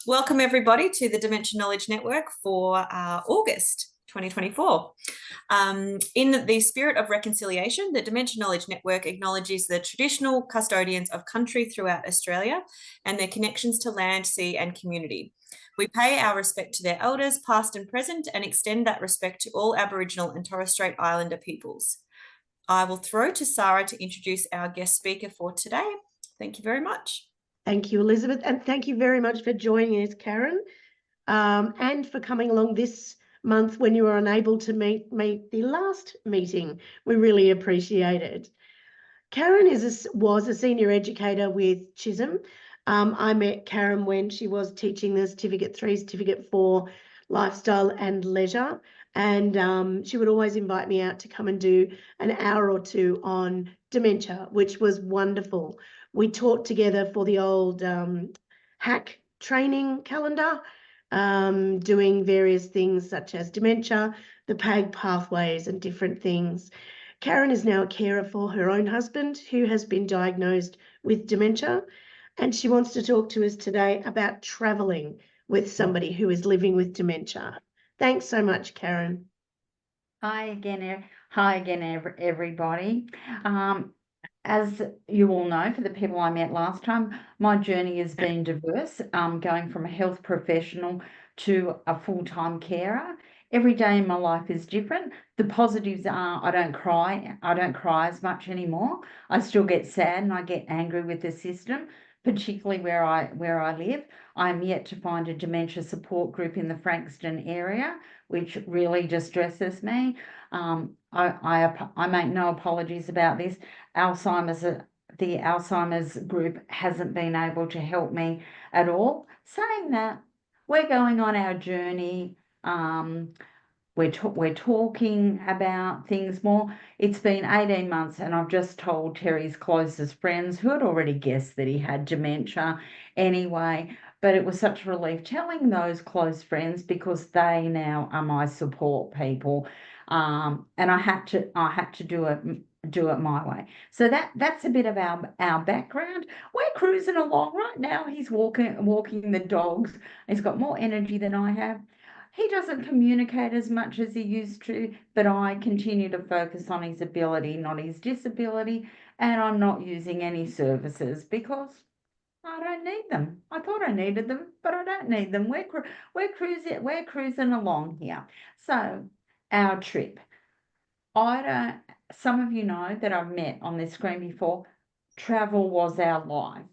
Welcome everybody to the Dementia Knowledge Network for August 2024. In the spirit of reconciliation, the Dementia Knowledge Network acknowledges the traditional custodians of country throughout Australia and their connections to land, sea and community. We pay our respect to their elders, past and present, and extend that respect to all Aboriginal and Torres Strait Islander peoples. I will throw to Sarah to introduce our guest speaker for today. Thank you very much. Thank you, Elizabeth, and thank you very much for joining us, Karen, and for coming along this month when you were unable to meet the last meeting. We really appreciate it. Karen was a senior educator with Chisolm. I met Karen when she was teaching the Certificate 3, Certificate 4, Lifestyle and Leisure, and she would always invite me out to come and do an hour or two on dementia, which was wonderful. We taught together for the old hack training calendar, doing various things such as dementia, the PAG pathways and different things. Karen is now a carer for her own husband who has been diagnosed with dementia, and she wants to talk to us today about travelling with somebody who is living with dementia. Thanks so much, Karen. Hi again, everybody. As you all know, for the people I met last time, my journey has been diverse, going from a health professional to a full-time carer. Every day in my life is different. The positives are I don't cry as much anymore. I still get sad and I get angry with the system, particularly where I live. I'm yet to find a dementia support group in the Frankston area, which really distresses me. I make no apologies about this. The Alzheimer's group hasn't been able to help me at all. Saying that, we're going on our journey. We're talking about things more. It's been 18 months and I've just told Terry's closest friends, who had already guessed that he had dementia anyway, but it was such a relief telling those close friends because they now are my support people. And I had to do it my way. So that's a bit of our background. We're cruising along right now. He's walking the dogs. He's got more energy than I have. He doesn't communicate as much as he used to, but I continue to focus on his ability, not his disability, and I'm not using any services because I don't need them. I thought I needed them, but I don't need them. We're cruising along here. So our trip. Some of you know that I've met on this screen before. Travel was our life.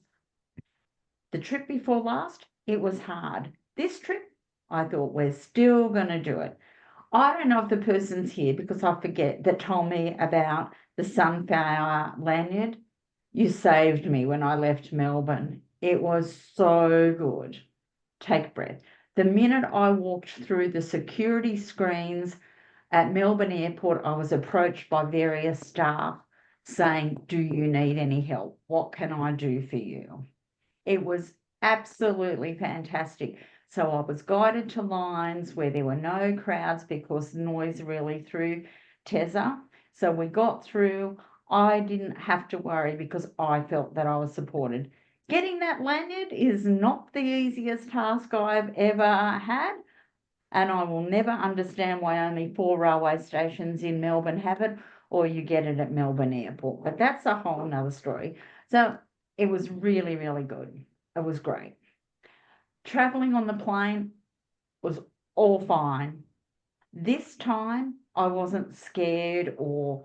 The trip before last, it was hard. This trip, I thought we're still going to do it. I don't know if the person's here because I forget that told me about the sunflower lanyard. You saved me when I left Melbourne. It was so good. Take a breath. The minute I walked through the security screens at Melbourne Airport, I was approached by various staff saying, "Do you need any help? What can I do for you?" It was absolutely fantastic. So I was guided to lines where there were no crowds because noise really threw Tessa. So we got through. I didn't have to worry because I felt that I was supported. Getting that lanyard is not the easiest task I've ever had, and I will never understand why only 4 railway stations in Melbourne have it, or you get it at Melbourne Airport. But that's a whole nother story. So it was really, really good. It was great. Traveling on the plane was all fine. This time I wasn't scared or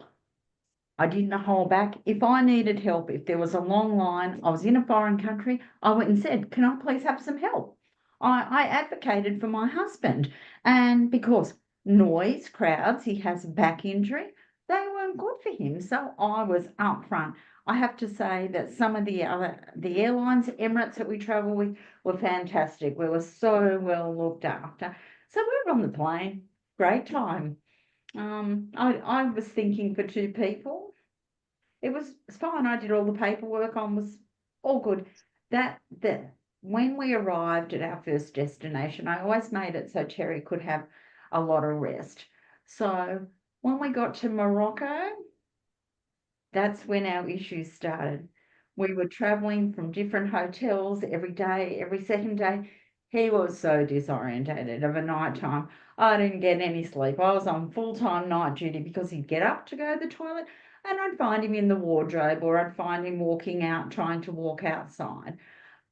I didn't hold back. If I needed help, if there was a long line, I was in a foreign country, I went and said, "Can I please have some help?" I advocated for my husband, and because noise, crowds, he has a back injury, they weren't good for him. So I was upfront. I have to say that some of the airlines, Emirates that we travel with, were fantastic. We were so well looked after. So we were on the plane. Great time. I was thinking for 2 people. It was fine. I did all the paperwork on, was all good. When we arrived at our first destination, I always made it so Terry could have a lot of rest. So when we got to Morocco, that's when our issues started. We were traveling from different hotels every day, every second day. He was so disorientated of a night time. I didn't get any sleep. I was on full-time night duty because he'd get up to go to the toilet and I'd find him in the wardrobe or I'd find him walking out, trying to walk outside.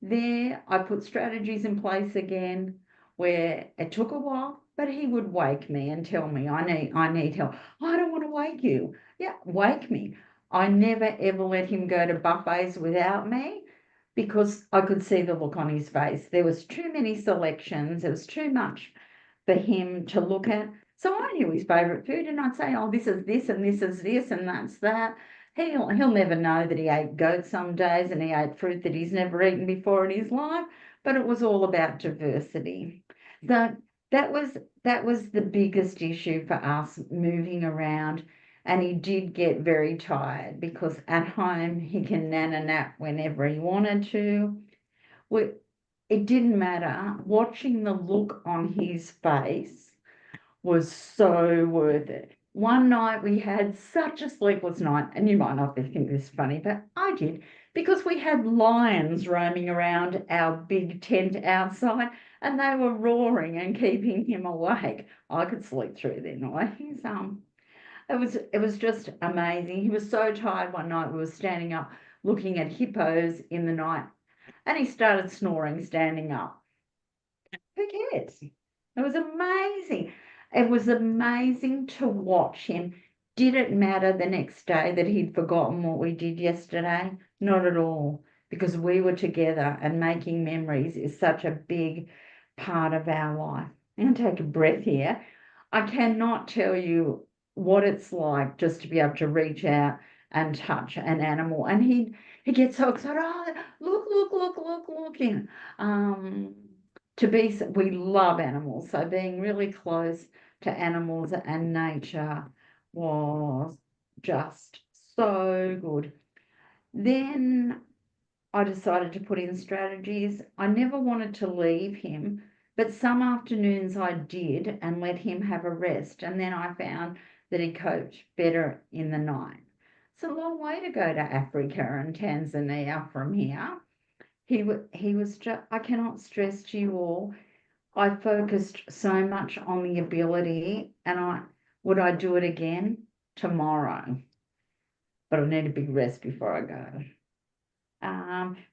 There, I put strategies in place again where it took a while, but he would wake me and tell me, I need help. I don't want to wake you. Yeah, wake me. I never ever let him go to buffets without me because I could see the look on his face. There was too many selections. It was too much for him to look at. So I knew his favourite food and I'd say, oh, this is this and this is this and that's that. He'll never know that he ate goat some days and he ate fruit that he's never eaten before in his life, but it was all about diversity. So that was the biggest issue for us, moving around. And he did get very tired because at home he can nap whenever he wanted to. It didn't matter. Watching the look on his face was so worth it. One night we had such a sleepless night, and you might not think this funny, but I did, because we had lions roaming around our big tent outside, and they were roaring and keeping him awake. I could sleep through their noise. It was just amazing. He was so tired one night. We were standing up looking at hippos in the night, and he started snoring standing up. Who cares? It was amazing. It was amazing to watch him. Did it matter the next day that he'd forgotten what we did yesterday? Not at all, because we were together and making memories is such a big part of our life. I'm going to take a breath here. I cannot tell you what it's like just to be able to reach out and touch an animal. And he gets so excited. Oh, look. We love animals, so being really close to animals and nature was just so good. Then I decided to put in strategies. I never wanted to leave him, but some afternoons I did and let him have a rest, and then I found that he coped better in the night. It's a long way to go to Africa and Tanzania from here. He was just, I cannot stress to you all, I focused so much on the ability, and would I do it again tomorrow? But I need a big rest before I go.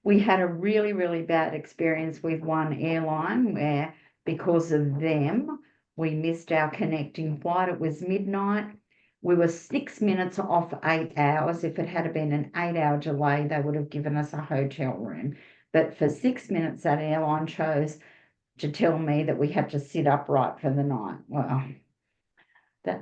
We had a really, really bad experience with one airline where, because of them, we missed our connecting flight. It was midnight. We were 6 minutes off 8 hours. If it had been an 8-hour delay, they would have given us a hotel room. But for 6 minutes, that airline chose to tell me that we had to sit upright for the night. Well,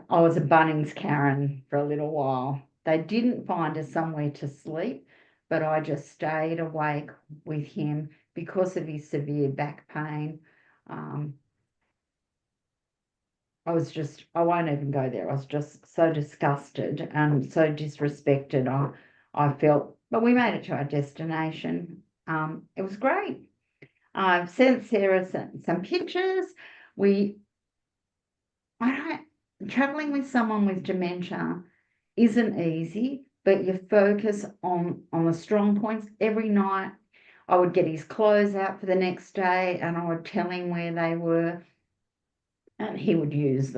I was a Bunnings Karen for a little while. They didn't find us somewhere to sleep, but I just stayed awake with him because of his severe back pain. I won't even go there. I was just so disgusted and so disrespected. I felt, but we made it to our destination. It was great. I've sent Sarah some pictures. Traveling with someone with dementia isn't easy, but you focus on the strong points. Every night I would get his clothes out for the next day and I would tell him where they were and he would use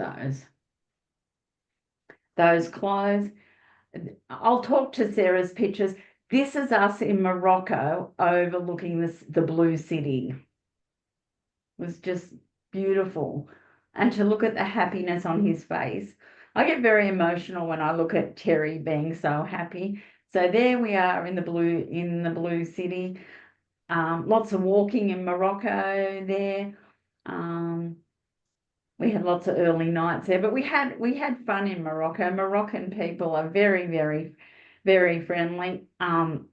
those clothes. I'll talk to Sarah's pictures. This is us in Morocco overlooking the blue city. It was just beautiful. And to look at the happiness on his face. I get very emotional when I look at Terry being so happy. So there we are in the blue city. Lots of walking in Morocco there. We had lots of early nights there, but we had fun in Morocco. Moroccan people are very, very, very friendly. I'm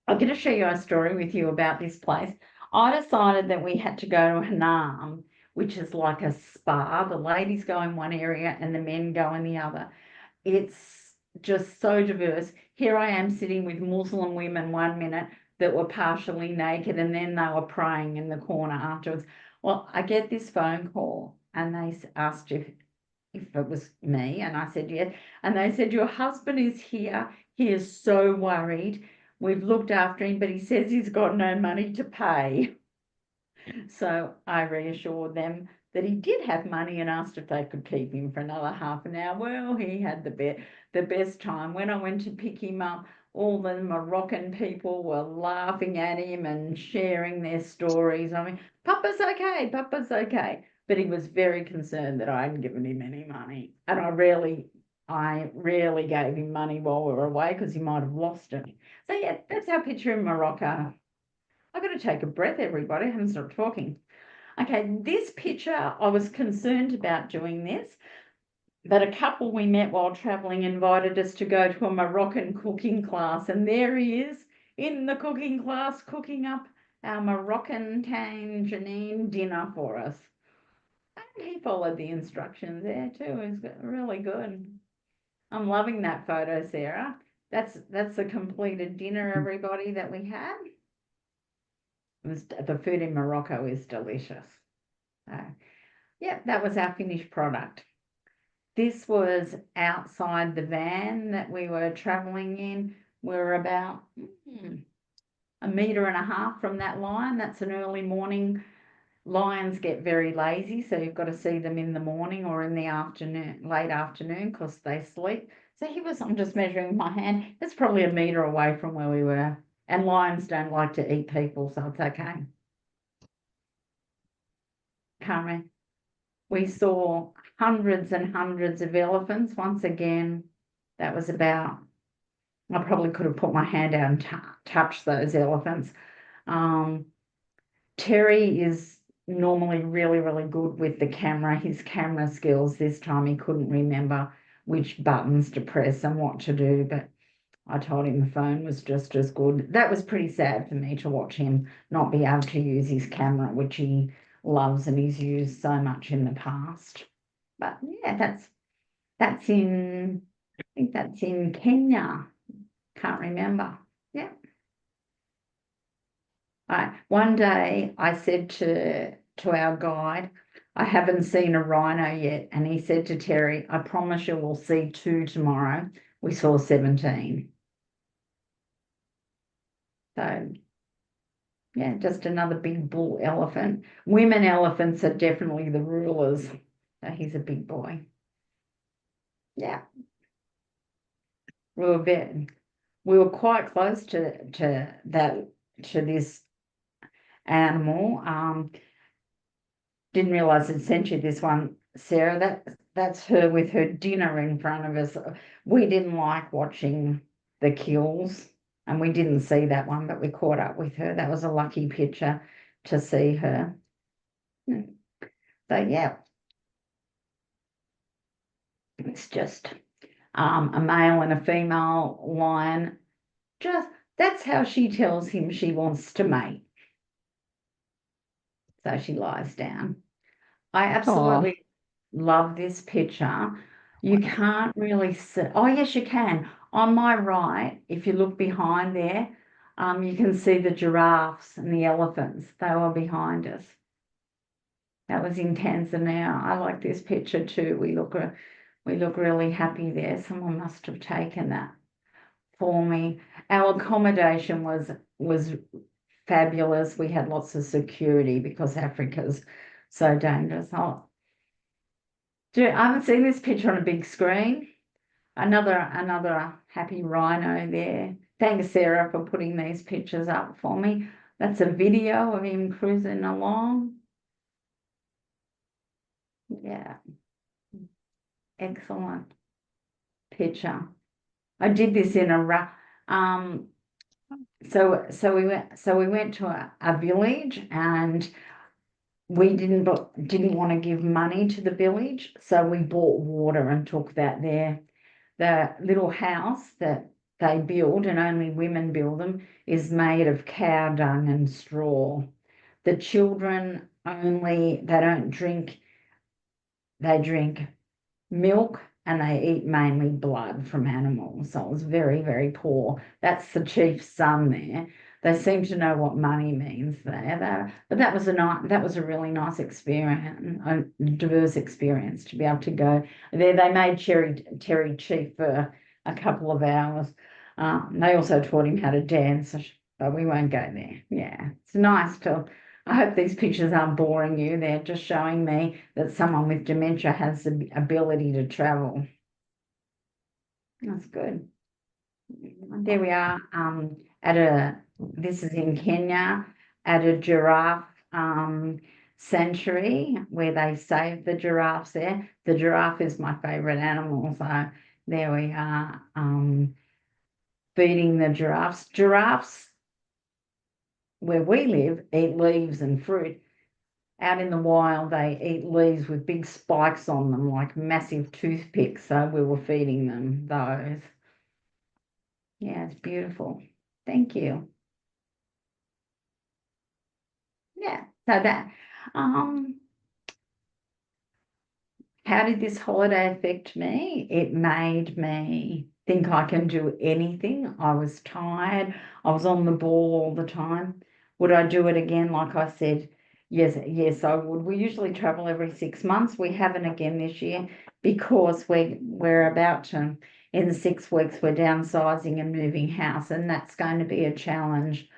going to share you a story with you about this place. I decided that we had to go to Hanam, which is like a spa. The ladies go in one area and the men go in the other. It's just so diverse. Here I am sitting with Muslim women 1 minute that were partially naked and then they were praying in the corner afterwards. Well, I get this phone call and they asked if it was me, and I said yes. And they said, your husband is here. He is so worried. We've looked after him, but he says he's got no money to pay. So I reassured them that he did have money and asked if they could keep him for another half an hour. Well, he had the best time. When I went to pick him up, all the Moroccan people were laughing at him and sharing their stories. I mean, Papa's okay, Papa's okay. But he was very concerned that I hadn't given him any money. And I rarely gave him money while we were away because he might have lost it. So yeah, that's our picture in Morocco. I've got to take a breath, everybody. I haven't stopped talking. Okay, this picture, I was concerned about doing this, but a couple we met while travelling invited us to go to a Moroccan cooking class, and there he is in the cooking class cooking up our Moroccan tangine dinner for us. And he followed the instructions there too. It's really good. I'm loving that photo, Sarah. That's the completed dinner, everybody, that we had. The food in Morocco is delicious. Yeah, that was our finished product. This was outside the van that we were travelling in. We're about 1.5 meters from that lion. That's an early morning. Lions get very lazy, so you've got to see them in the morning or in the afternoon, late afternoon, because they sleep. So I'm just measuring with my hand. It's probably 1 meter away from where we were. And lions don't like to eat people, so it's okay. Carmen, we saw hundreds and hundreds of elephants. Once again, that was about, I probably could have put my hand out and touched those elephants. Terry is normally really, really good with the camera. His camera skills, this time he couldn't remember which buttons to press and what to do, but I told him the phone was just as good. That was pretty sad for me to watch him not be able to use his camera, which he loves and he's used so much in the past. But yeah, that's in, I think that's in Kenya. Can't remember. Yeah. One day I said to our guide, I haven't seen a rhino yet. And he said to Terry, I promise you we'll see 2 tomorrow. We saw 17. So, yeah, just another big bull elephant. Women elephants are definitely the rulers. So he's a big boy. Yeah. We were quite close to this animal. Didn't realise I'd sent you this one, Sarah. That's her with her dinner in front of us. We didn't like watching the kills. And we didn't see that one, but we caught up with her. That was a lucky picture to see her. So, yeah, it's just a male and a female lion. That's how she tells him she wants to mate. So she lies down. I absolutely love this picture. You can't really see. Oh, yes, you can. On my right, if you look behind there, you can see the giraffes and the elephants. They were behind us. That was in Tanzania. I like this picture too. We look really happy there. Someone must have taken that for me. Our accommodation was fabulous. We had lots of security because Africa's so dangerous. I haven't seen this picture on a big screen. Another happy rhino there. Thanks, Sarah, for putting these pictures up for me. That's a video of him cruising along. Yeah. Excellent picture. I did this in a so we went to a village, and we didn't want to give money to the village, so we bought water and took that there. The little house that they build, and only women build them, is made of cow dung and straw. The children they don't drink, they drink milk, and they eat mainly blood from animals. So it was very, very poor. That's the chief's son there. They seem to know what money means there. But that was a really nice experience, a diverse experience to be able to go there. They made Terry chief for a couple of hours. They also taught him how to dance, but we won't go there. Yeah, it's nice to I hope these pictures aren't boring you. They're just showing me that someone with dementia has the ability to travel. That's good. There we are, this is in Kenya, at a giraffe sanctuary where they save the giraffes there. The giraffe is my favourite animal, so there we are, feeding the giraffes. Giraffes, where we live, eat leaves and fruit. Out in the wild, they eat leaves with big spikes on them, like massive toothpicks, so we were feeding them those. Yeah, it's beautiful. Thank you. Yeah, so that, how did this holiday affect me? It made me think I can do anything. I was tired. I was on the ball all the time. Would I do it again? Like I said, yes, I would. We usually travel every 6 months. We haven't again this year because we're about to, in 6 weeks, we're downsizing and moving house, and that's going to be a challenge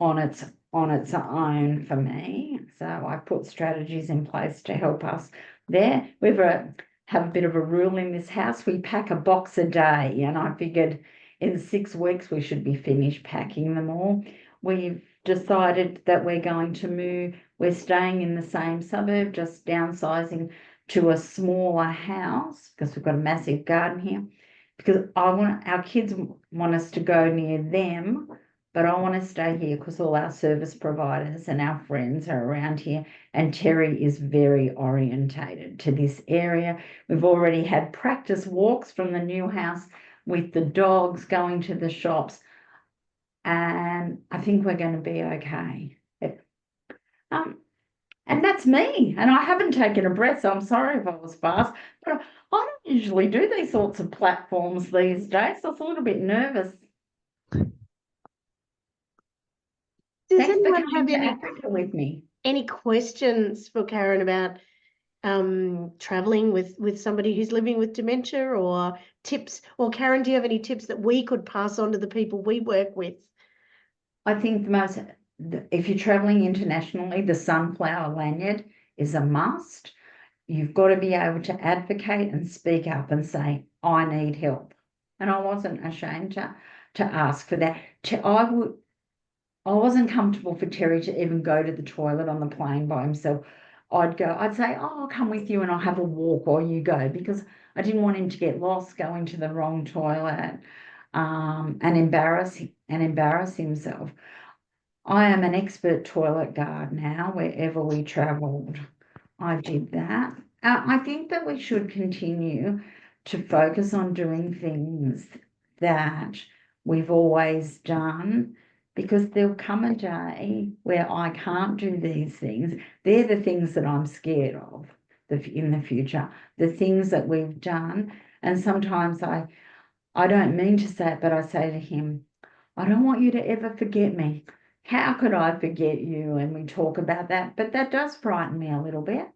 on its own for me. So I put strategies in place to help us there. We have a bit of a rule in this house. We pack a box a day, and I figured in 6 weeks we should be finished packing them all. We've decided that we're going to move. We're staying in the same suburb, just downsizing to a smaller house because we've got a massive garden here. Because our kids want us to go near them, but I want to stay here because all our service providers and our friends are around here, and Terry is very orientated to this area. We've already had practice walks from the new house with the dogs going to the shops, and I think we're going to be okay. And that's me, and I haven't taken a breath, so I'm sorry if I was fast, but I don't usually do these sorts of platforms these days, so I was a little bit nervous. Does Thanks for anyone coming have to Africa with me. any questions for Karen about traveling with somebody who's living with dementia, or tips? Or Karen, do you have any tips that we could pass on to the people we work with? I think if you're traveling internationally, the sunflower lanyard is a must. You've got to be able to advocate and speak up and say, I need help. And I wasn't ashamed to ask for that. I wasn't comfortable for Terry to even go to the toilet on the plane by himself. I'd say, oh, I'll come with you and I'll have a walk while you go, because I didn't want him to get lost going to the wrong toilet and embarrass himself. I am an expert toilet guard now, wherever we travelled. I did that. I think that we should continue to focus on doing things that we've always done, because there'll come a day where I can't do these things. They're the things that I'm scared of in the future, the things that we've done. And sometimes I don't mean to say it, but I say to him, I don't want you to ever forget me. How could I forget you? And we talk about that, but that does frighten me a little bit.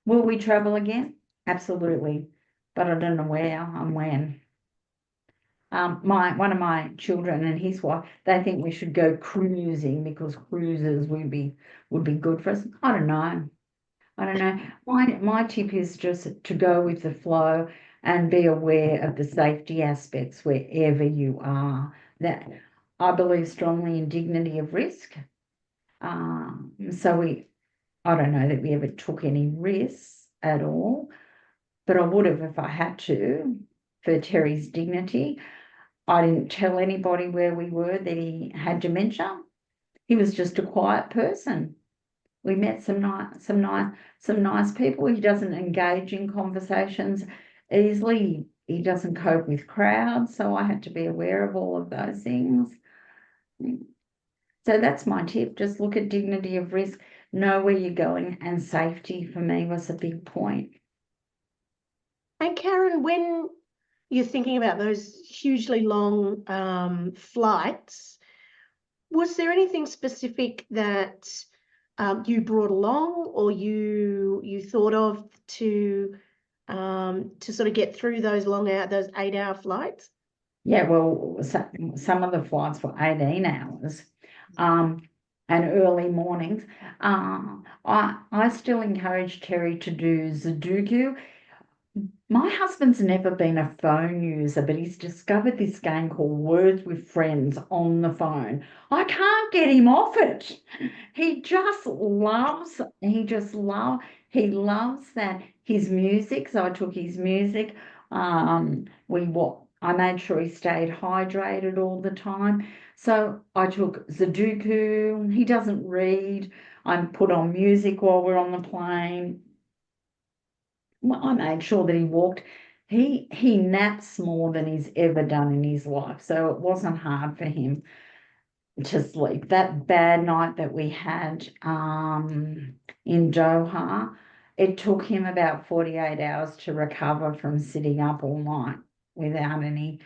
Will we travel again? Absolutely, but I don't know where and when. One of my children and his wife, they think we should go cruising because cruises would be good for us. I don't know. My tip is just to go with the flow and be aware of the safety aspects wherever you are. That I believe strongly in dignity of risk. I don't know that we ever took any risks at all, but I would have if I had to, for Terry's dignity. I didn't tell anybody where we were that he had dementia. He was just a quiet person. We met some nice people. He doesn't engage in conversations easily. He doesn't cope with crowds, so I had to be aware of all of those things. So that's my tip. Just look at dignity of risk, know where you're going, and safety for me was a big point. And Karen, when you're thinking about those hugely long flights, was there anything specific that you brought along, or you thought of to sort of get through those those 8-hour flights? Yeah, well, some of the flights were 18 hours. And and early mornings. I still encourage Terry to do Sudoku. My husband's never been a phone user, but he's discovered this game called Words with Friends on the phone. I can't get him off it. He loves that. His music. So I took his music. I made sure he stayed hydrated all the time. So I took Sudoku. He doesn't read. I put on music while we're on the plane. I made sure that he walked. He naps more than he's ever done in his life, so it wasn't hard for him to sleep. That bad night that we had in Doha, it took him about 48 hours to recover from sitting up all night without any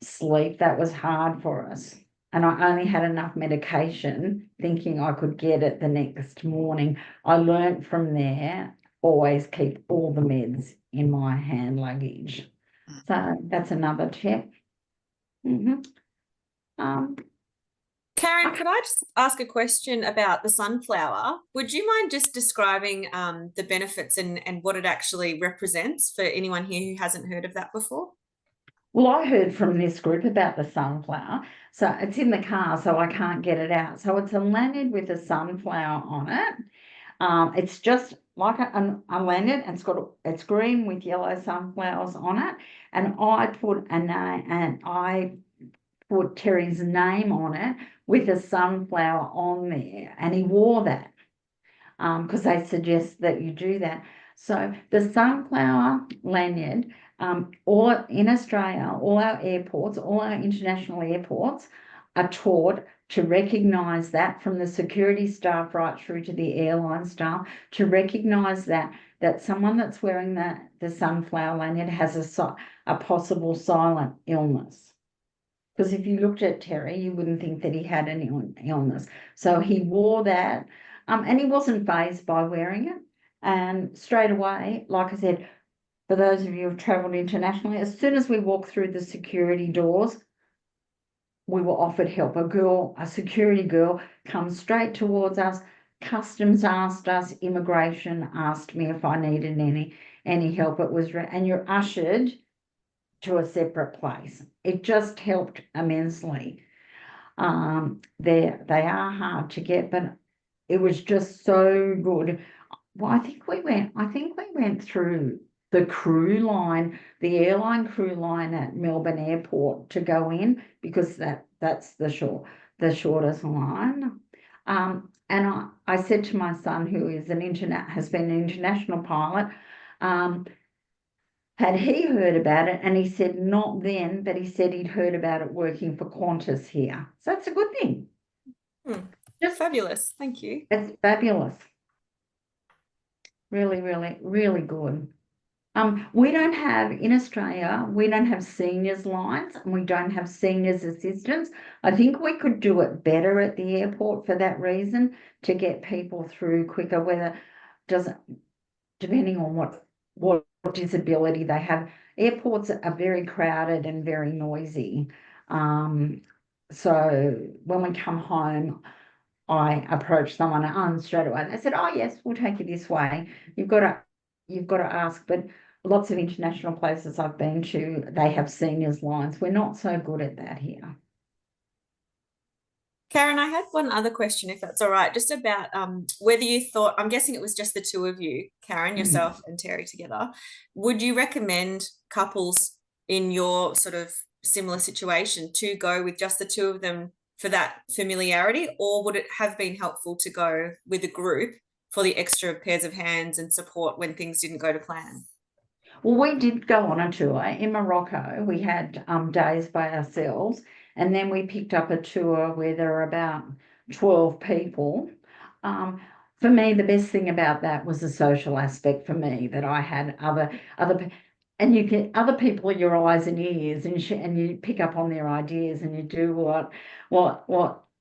sleep. That was hard for us. And I only had enough medication thinking I could get it the next morning. I learnt from there, always keep all the meds in my hand luggage. So that's another tip. Karen, could I just ask a question about the sunflower? Would you mind just describing the benefits and what it actually represents for anyone here who hasn't heard of that before? Well, I heard from this group about the sunflower. So it's in the car, so I can't get it out. So it's a lanyard with a sunflower on it. It's just like a lanyard, and it's green with yellow sunflowers on it. And I put Terry's name on it with a sunflower on there, and he wore that because they suggest that you do that. So the sunflower lanyard, all in Australia, all our airports, all our international airports are taught to recognise that, from the security staff right through to the airline staff, to recognise that someone that's wearing the sunflower lanyard has a possible silent illness. Because if you looked at Terry, you wouldn't think that he had an illness. So he wore that, and he wasn't fazed by wearing it. And straight away, like I said, for those of you who've travelled internationally, as soon as we walked through the security doors, we were offered help. A security girl comes straight towards us. Customs asked us, immigration asked me if I needed any help. And you're ushered to a separate place. It just helped immensely. They are hard to get, but it was just so good. Well, I think we went through the crew line, the airline crew line at Melbourne Airport to go in, because that's the shortest line. And I said to my son, who has been an international pilot, had he heard about it? And he said not then, but he said he'd heard about it working for Qantas here. So that's a good thing. Just fabulous. Thank you. It's fabulous. Really, really, really good. We don't have, in Australia, we don't have seniors lines, and we don't have seniors assistants. I think we could do it better at the airport for that reason, to get people through quicker, depending on what disability they have. Airports are very crowded and very noisy. So when we come home, I approach someone straight away. They said, "Oh yes, we'll take you this way." You've got to ask. But lots of international places I've been to, they have seniors lines. We're not so good at that here. Karen, I had one other question, if that's all right, just about whether you thought, I'm guessing it was just the two of you, Karen, yourself and Terry together. Would you recommend couples in your sort of similar situation to go with just the two of them for that familiarity, or would it have been helpful to go with a group for the extra pairs of hands and support when things didn't go to plan? Well, we did go on a tour in Morocco. We had days by ourselves, and then we picked up a tour where there were about 12 people. For me, the best thing about that was the social aspect for me, that I had other and you get other people are your eyes and ears, and you pick up on their ideas, and you do what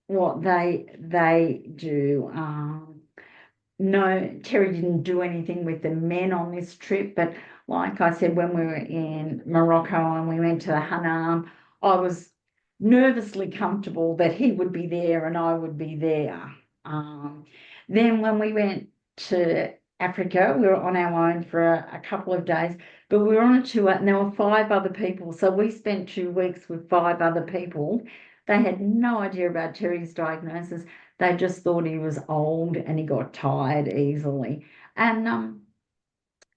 they do. No, Terry didn't do anything with the men on this trip, but like I said, when we were in Morocco and we went to the Hammam, I was nervously comfortable that he would be there and I would be there. Then when we went to Africa, we were on our own for a couple of days, but we were on a tour and there were 5 other people. So we spent 2 weeks with 5 other people. They had no idea about Terry's diagnosis. They just thought he was old and he got tired easily. And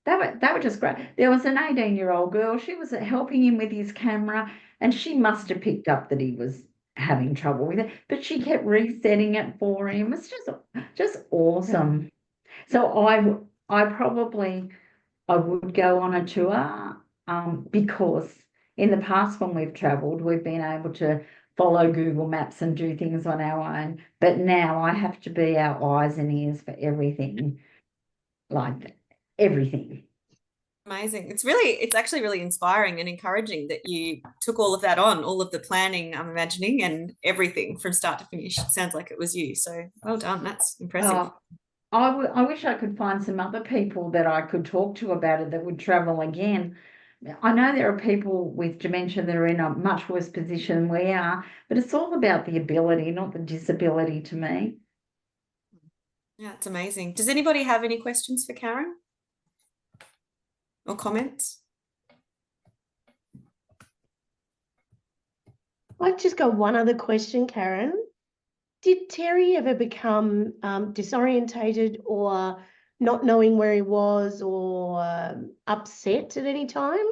they were just great. There was an 18-year-old girl. She was helping him with his camera, and she must have picked up that he was having trouble with it, but she kept resetting it for him. It's just awesome. So I would go on a tour because in the past when we've travelled, we've been able to follow Google Maps and do things on our own. But now I have to be our eyes and ears for everything, like everything. Amazing. It's actually really inspiring and encouraging that you took all of that on, all of the planning, I'm imagining, and everything from start to finish. It sounds like it was you. So well done. That's impressive. I wish I could find some other people that I could talk to about it that would travel again. I know there are people with dementia that are in a much worse position than we are, but it's all about the ability, not the disability to me. Yeah, it's amazing. Does anybody have any questions for Karen or comments? I've just got one other question, Karen. Did Terry ever become disorientated or not knowing where he was or upset at any time?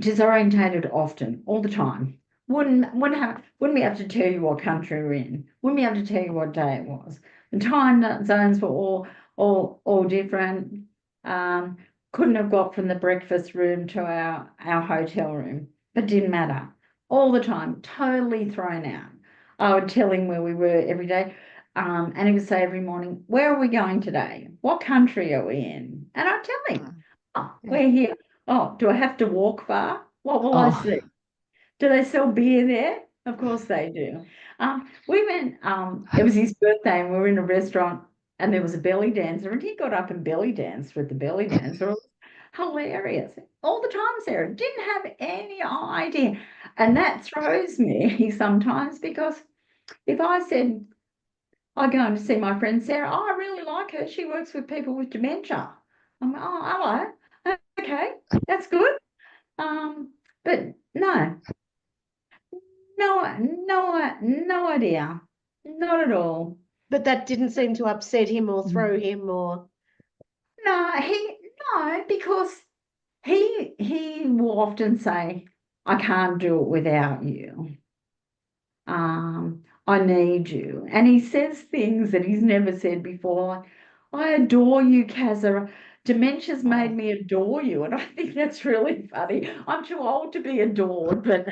Disorientated often, all the time. Wouldn't be able to tell you what country we're in. Wouldn't be able to tell you what day it was. The time zones were all different. Couldn't have got from the breakfast room to our hotel room, but didn't matter. All the time, totally thrown out. I would tell him where we were every day, and he would say every morning, "Where are we going today? What country are we in?" And I'd tell him, "Oh, we're here." "Oh, do I have to walk far? What will I see? Do they sell beer there?" Of course they do. We went, it was his birthday and we were in a restaurant and there was a belly dancer and he got up and belly danced with the belly dancer. It was hilarious. All the time, Sarah, didn't have any idea. And that throws me sometimes because if I said, "I'm going to see my friend Sarah, oh, I really like her. She works with people with dementia." I'm like, "Oh, hello. Okay, that's good." But no idea, not at all. But that didn't seem to upset him or throw him or... No, because he will often say, "I can't do it without you. I need you." And he says things that he's never said before, like, "I adore you, Kazza. Dementia's made me adore you." And I think that's really funny. I'm too old to be adored, but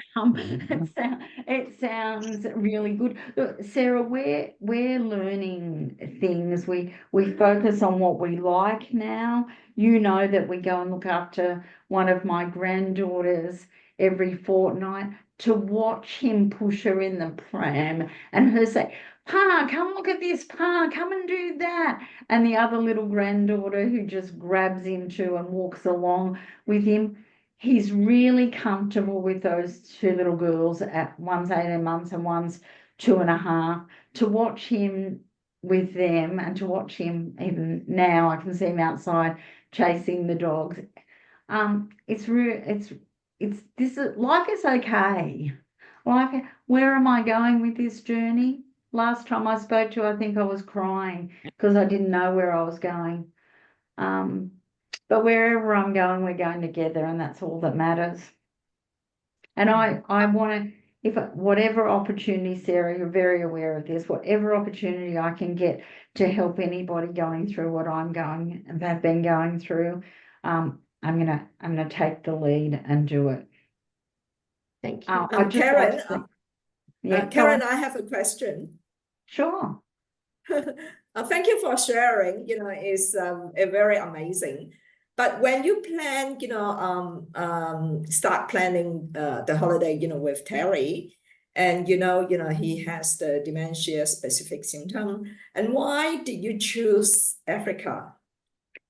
it sounds really good. Look, Sarah, we're learning things. We focus on what we like now. You know that we go and look after one of my granddaughters every fortnight. To watch him push her in the pram and her say, "Pa, come look at this, Pa, come and do that." And the other little granddaughter who just grabs him too and walks along with him. He's really comfortable with those 2 little girls. One's 18 months and one's 2.5. To watch him with them and to watch him even now, I can see him outside chasing the dogs. Life is okay. Like, where am I going with this journey? Last time I spoke to you, I think I was crying because I didn't know where I was going. But wherever I'm going, we're going together, and that's all that matters. And I want to, whatever opportunity, Sarah, you're very aware of this, whatever opportunity I can get to help anybody going through what I'm going and have been going through, I'm gonna take the lead and do it. Thank you. Karen, Karen, I have a question. Sure. Thank you for sharing. It's very amazing. But when you plan, start planning the holiday, with Terry, and he has the dementia specific symptom. And why did you choose Africa?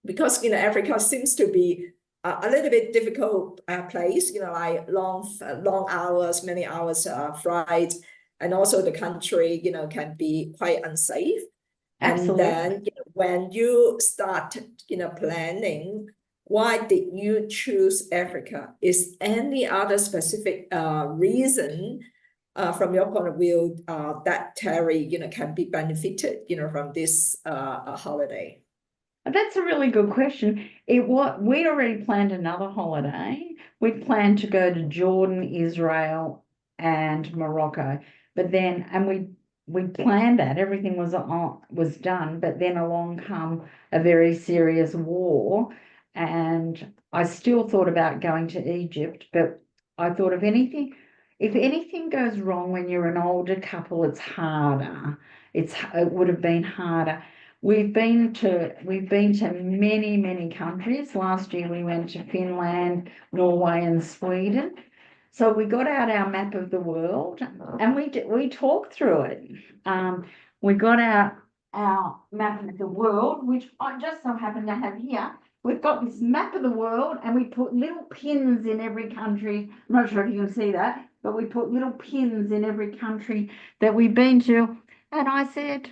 Because Africa seems to be a little bit difficult place. Like long hours, many hours flight, and also the country, can be quite unsafe. Absolutely. And then when you start, planning, why did you choose Africa? Is any other specific reason from your point of view that Terry, can be benefited, from this holiday? That's a really good question. We already planned another holiday. We planned to go to Jordan, Israel, and Morocco. But then, we planned that, everything was done, but then along come a very serious war, and I still thought about going to Egypt, but I thought if anything goes wrong when you're an older couple, it's harder. It would have been harder. We've been to many, many countries. Last year we went to Finland, Norway, and Sweden. So we got out our map of the world and we talked through it. We got out our map of the world, which I just so happen to have here. We've got this map of the world and we put little pins in every country. I'm not sure if you can see that, but we put little pins in every country that we've been to. And I said,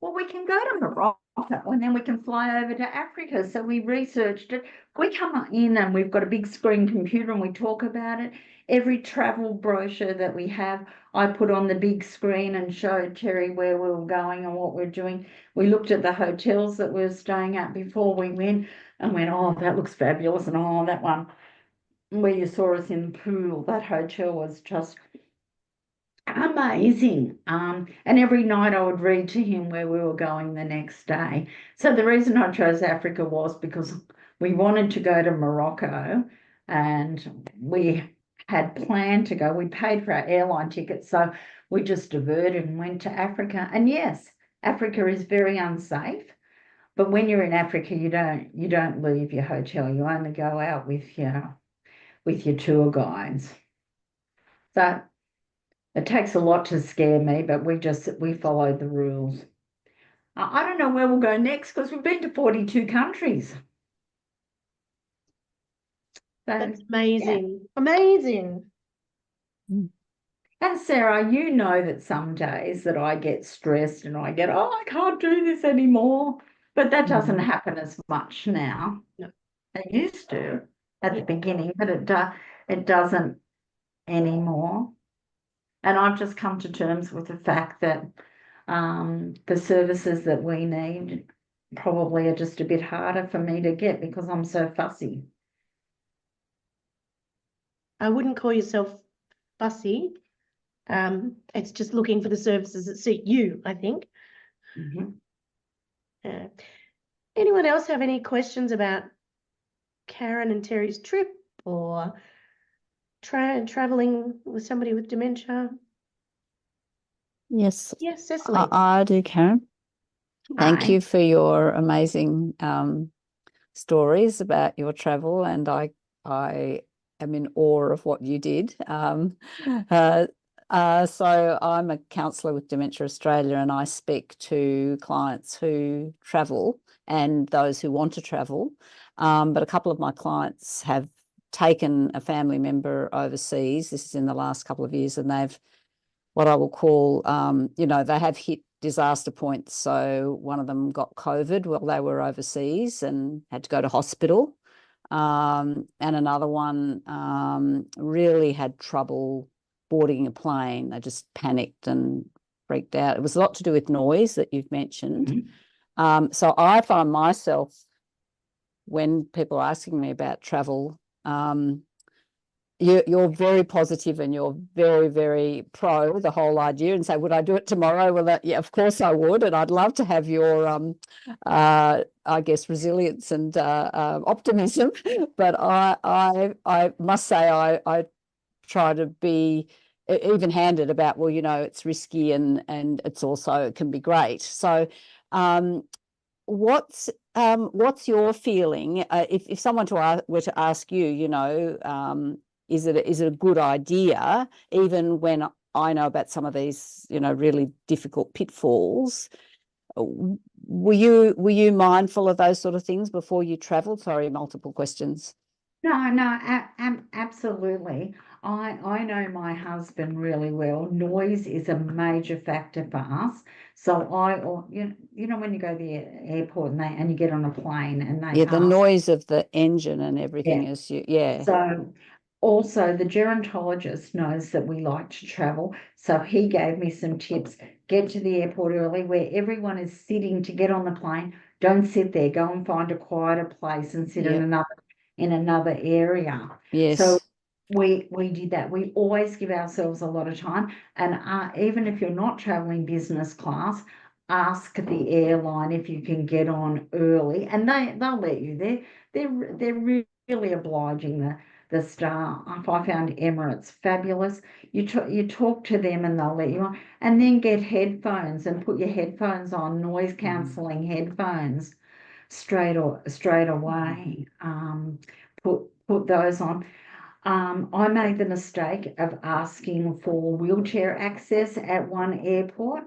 well, we can go to Morocco and then we can fly over to Africa. So we researched it. We come in and we've got a big screen computer and we talk about it. Every travel brochure that we have, I put on the big screen and showed Terry where we were going and what we're doing. We looked at the hotels that we were staying at before we went and went, oh, that looks fabulous. And oh, that one where you saw us in the pool, that hotel was just amazing. And every night I would read to him where we were going the next day. So the reason I chose Africa was because we wanted to go to Morocco and we had planned to go. We paid for our airline tickets, so we just diverted and went to Africa. And yes, Africa is very unsafe, but when you're in Africa, you don't leave your hotel. You only go out with your tour guides. So it takes a lot to scare me, but we followed the rules. I don't know where we'll go next because we've been to 42 countries. So, That's amazing. Yeah. Amazing. And Sarah, you know that some days that I get stressed and I get, oh, I can't do this anymore. But that doesn't happen as much now. No. It used to at the beginning, but it doesn't anymore. And I've just come to terms with the fact that the services that we need probably are just a bit harder for me to get because I'm so fussy. I wouldn't call yourself fussy. It's just looking for the services that suit you, I think. Anyone else have any questions about Karen and Terry's trip or traveling with somebody with dementia? Yes. Yes, Cecily. I do, Karen. Thank you for your amazing stories about your travel, and I am in awe of what you did. So I'm a counsellor with Dementia Australia, and I speak to clients who travel and those who want to travel. But a couple of my clients have taken a family member overseas. This is in the last couple of years, and they've what I will call, they have hit disaster points. So one of them got COVID while they were overseas and had to go to hospital. And another one really had trouble boarding a plane. They just panicked and freaked out. It was a lot to do with noise that you've mentioned. So I find myself, when people are asking me about travel, you're very positive and you're very, very pro the whole idea, and say, would I do it tomorrow? Well, yeah, of course I would, and I'd love to have your, I guess, resilience and optimism. But I must say I try to be even-handed about, well, it's risky and it's also, it can be great. So what's your feeling if someone were to ask you, is it a good idea, even when I know about some of these, really difficult pitfalls? Were you mindful of those sort of things before you travelled? Sorry, multiple questions. No, absolutely. I know my husband really well. Noise is a major factor for us. So you know when you go to the airport and you get on a plane and they Yeah, the ask, noise of the engine and everything yeah. is yeah. So also the gerontologist knows that we like to travel. So he gave me some tips. Get to the airport early where everyone is sitting to get on the plane. Don't sit there. Go and find a quieter place and sit Yep. in another area. So Yes. we did that. We always give ourselves a lot of time. And even if you're not traveling business class, ask the airline if you can get on early, and they'll let you. They're really obliging. The staff. I found Emirates fabulous. You talk to them and they'll let you on, and then get headphones and put your headphones on, noise cancelling headphones straight away. Put those on. I made the mistake of asking for wheelchair access at one airport.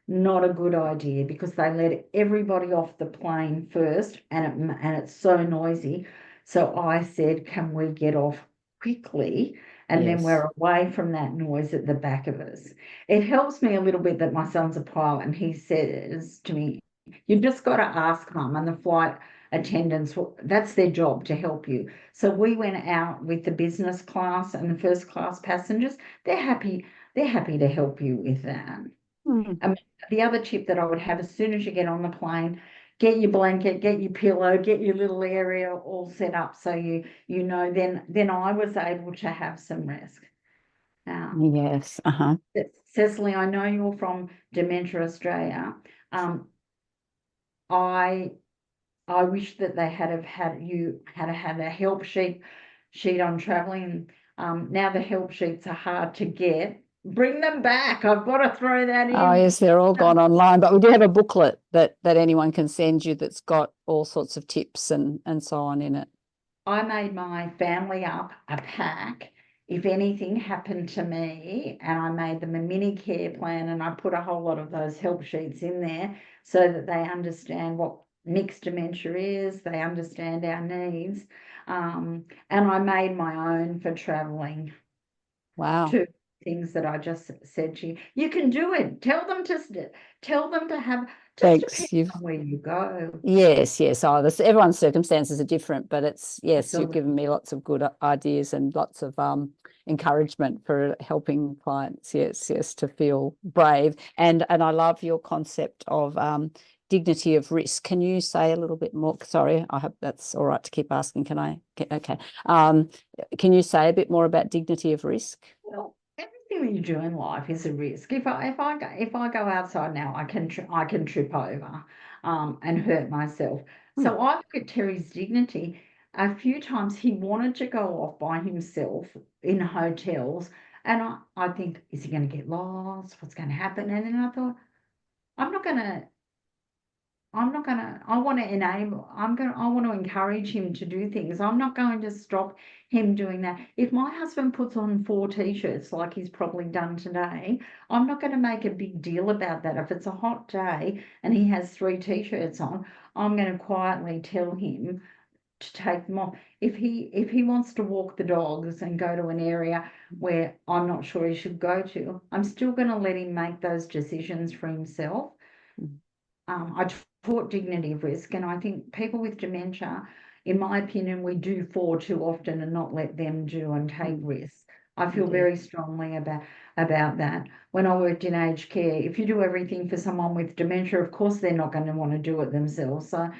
Not a good idea because they let everybody off the plane first, and it's so noisy. So I said, "Can we get off quickly?" And then Yes. we're away from that noise at the back of us. It helps me a little bit that my son's a pilot, and he says to me, "You just got to ask, Mum," and the flight attendants, that's their job to help you. So we went out with the business class and the first class passengers. They're happy to help you with that. The other tip that I would have, as soon as you get on the plane, get your blanket, get your pillow, get your little area all set up so you know. Then I was able to have some rest. Yes. Cecily, I know you're from Dementia Australia. I wish that they had a help sheet on traveling. Now the help sheets are hard to get. Bring them back. I've got to throw that in. Oh, yes, they're all gone online, but we do have a booklet that anyone can send you that's got all sorts of tips and so on in it. I made my family up a pack if anything happened to me, and I made them a mini care plan, and I put a whole lot of those help sheets in there so that they understand what mixed dementia is, they understand our needs. And I made my own for traveling. Wow. Two things that I just said to you. You can do it. Tell them to have, just Thanks. depends on where you go. Yes. Oh, everyone's circumstances are different, but yes, Absolutely. you've given me lots of good ideas and lots of encouragement for helping clients. Yes, to feel brave. And I love your concept of dignity of risk. Can you say a little bit more? Sorry, I hope that's all right to keep asking. Can I? Okay. Can you say a bit more about dignity of risk? Well, everything that you do in life is a risk. If I go outside now, I can trip over, and hurt myself. So I look at Terry's dignity. A few times he wanted to go off by himself in hotels, and I think, is he going to get lost? What's going to happen? And then I thought, I'm not going to. I want to encourage him to do things. I'm not going to stop him doing that. If my husband puts on 4 t-shirts like he's probably done today, I'm not going to make a big deal about that. If it's a hot day and he has 3 t-shirts on, I'm going to quietly tell him to take them off. If he wants to walk the dogs and go to an area where I'm not sure he should go to, I'm still going to let him make those decisions for himself. I taught dignity of risk, and I think people with dementia, in my opinion, we do for too often and not let them do and take risks. I feel very strongly about that. When I worked in aged care, if you do everything for someone with dementia, of course they're not going to want to do it themselves. So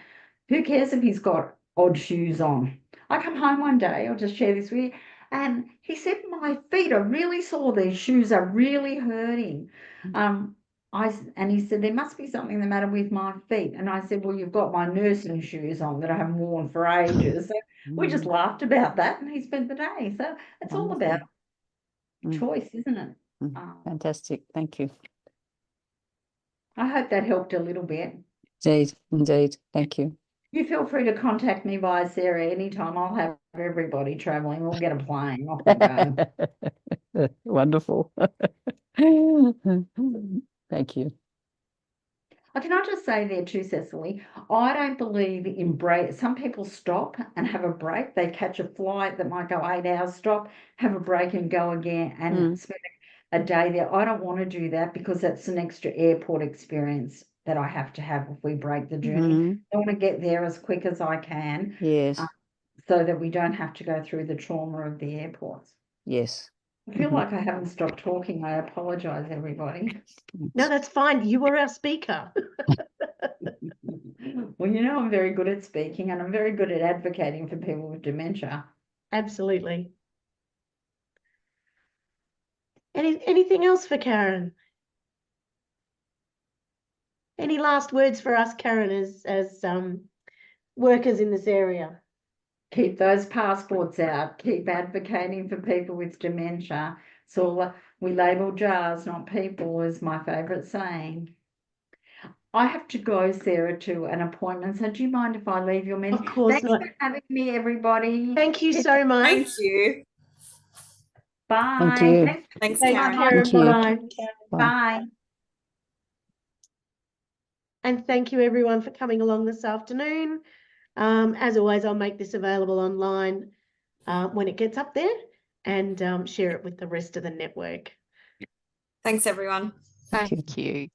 who cares if he's got odd shoes on? I come home one day, I'll just share this with you, and he said, "My feet are really sore. These shoes are really hurting." And he said, "There must be something the matter with my feet." And I said, "Well, you've got my nursing shoes on that I haven't worn for ages." So we just laughed about that, and he spent the day. So it's all about choice, isn't it? Fantastic. Thank you. I hope that helped a little bit. Indeed. Thank you. You feel free to contact me via Sarah anytime. I'll have everybody traveling. We'll get a plane. Off we go. Wonderful. Thank you. Can I just say there too, Cecily, I don't believe in break. Some people stop and have a break. They catch a flight that might go 8 hours, stop, have a break and go again and spend a day there. I don't want to do that because that's an extra airport experience that I have to have if we break the journey. I want to get there as quick as I can. Yes. So that we don't have to go through the trauma of the airports. Yes. I feel like I haven't stopped talking. I apologise, everybody. No, that's fine. You were our speaker. Well, you know, I'm very good at speaking and I'm very good at advocating for people with dementia. Absolutely. Anything else for Karen? Any last words for us, Karen, as workers in this area? Keep those passports out. Keep advocating for people with dementia. So we label jars, not people, is my favourite saying. I have to go, Sarah, to an appointment. So do you mind if I leave your meeting? Of course Thanks not. for having me, everybody. Thank you so much. Thank you. Bye. Thank you. Thanks, Thanks, Karen. Karen. Thank you. Bye-bye. Bye. And thank you everyone for coming along this afternoon. As always, I'll make this available online when it gets up there and share it with the rest of the network. Thanks, everyone. Thank you. Thank you.